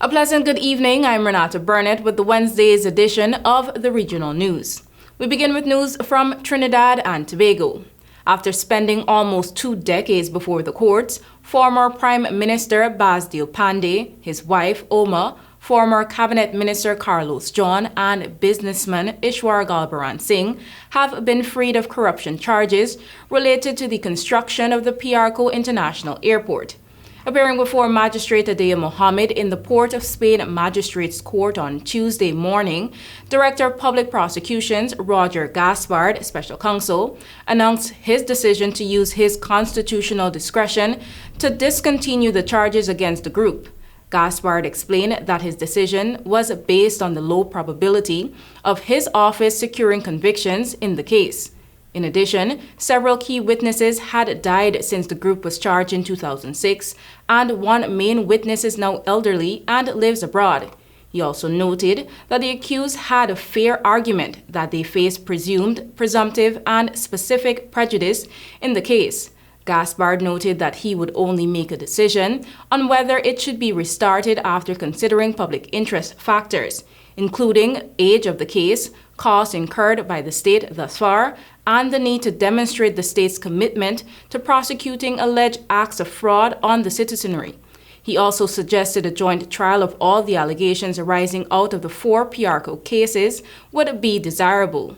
A pleasant good evening. I'm Renata Burnett with the Wednesday's edition of the Regional News. We begin with news from Trinidad and Tobago. After spending almost 2 decades before the courts, former Prime Minister Basdeo Panday, his wife Oma, former Cabinet Minister Carlos John, and businessman Ishwar Galbaran Singh have been freed of corruption charges related to the construction of the Piarco International Airport. Appearing before Magistrate Adea Mohammed in the Port of Spain Magistrates Court on Tuesday morning, Director of Public Prosecutions Roger Gaspard, Special Counsel, announced his decision to use his constitutional discretion to discontinue the charges against the group. Gaspard explained that his decision was based on the low probability of his office securing convictions in the case. In addition, several key witnesses had died since the group was charged in 2006, and one main witness is now elderly and lives abroad. He also noted that the accused had a fair argument that they faced presumed, presumptive, and specific prejudice in the case. Gaspard noted that he would only make a decision on whether it should be restarted after considering public interest factors, including age of the case, costs incurred by the state thus far, and the need to demonstrate the state's commitment to prosecuting alleged acts of fraud on the citizenry. He also suggested a joint trial of all the allegations arising out of the 4 Piarco cases would be desirable.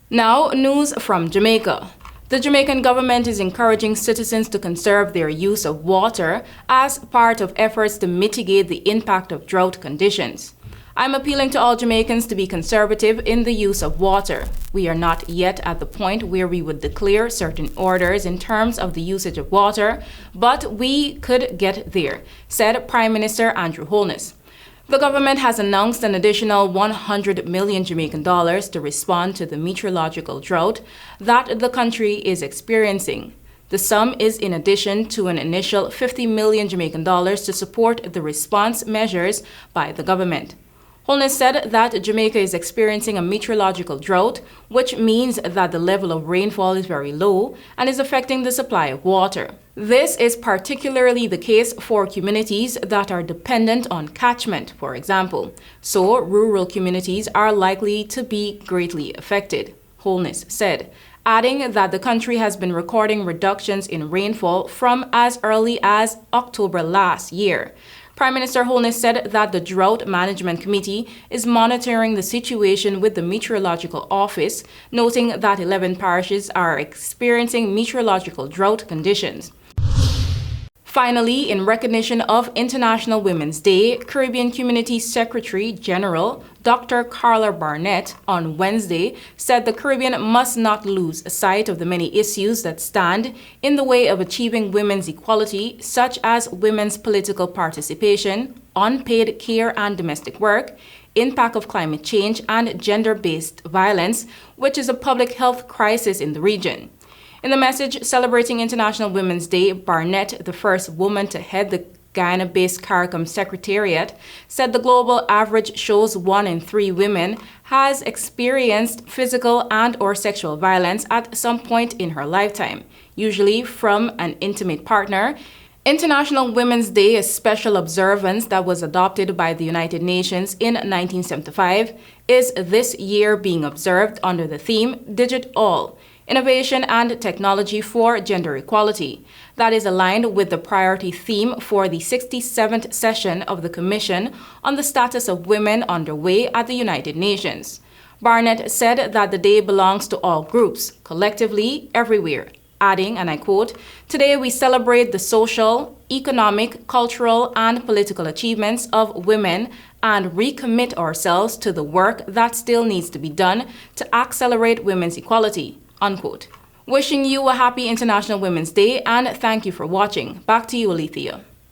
Now, news from Jamaica. The Jamaican government is encouraging citizens to conserve their use of water as part of efforts to mitigate the impact of drought conditions. I'm appealing to all Jamaicans to be conservative in the use of water. We are not yet at the point where we would declare certain orders in terms of the usage of water, but we could get there, said Prime Minister Andrew Holness. The government has announced an additional 100 million Jamaican dollars to respond to the meteorological drought that the country is experiencing. The sum is in addition to an initial 50 million Jamaican dollars to support the response measures by the government. Holness said that Jamaica is experiencing a meteorological drought, which means that the level of rainfall is very low and is affecting the supply of water. This is particularly the case for communities that are dependent on catchment, for example, so rural communities are likely to be greatly affected, Holness said, adding that the country has been recording reductions in rainfall from as early as October last year. Prime Minister Holness said that the Drought Management Committee is monitoring the situation with the Meteorological Office, noting that 11 parishes are experiencing meteorological drought conditions. Finally, in recognition of International Women's Day, Caribbean Community Secretary General Dr. Carla Barnett on Wednesday said the Caribbean must not lose sight of the many issues that stand in the way of achieving women's equality, such as women's political participation, unpaid care and domestic work, impact of climate change, and gender-based violence, which is a public health crisis in the region. In the message celebrating International Women's Day, Barnett, the first woman to head the Guyana-based CARICOM Secretariat, said the global average shows 1 in 3 women has experienced physical and/or sexual violence at some point in her lifetime, usually from an intimate partner. International Women's Day, a special observance that was adopted by the United Nations in 1975, is this year being observed under the theme Digit All, Innovation and Technology for Gender Equality. That is aligned with the priority theme for the 67th session of the Commission on the Status of Women underway at the United Nations. Barnett said that the day belongs to all groups, collectively, everywhere, adding, and I quote, "Today we celebrate the social, economic, cultural, and political achievements of women and recommit ourselves to the work that still needs to be done to accelerate women's equality." Unquote. Wishing you a happy International Women's Day and thank you for watching. Back to you, Alethea.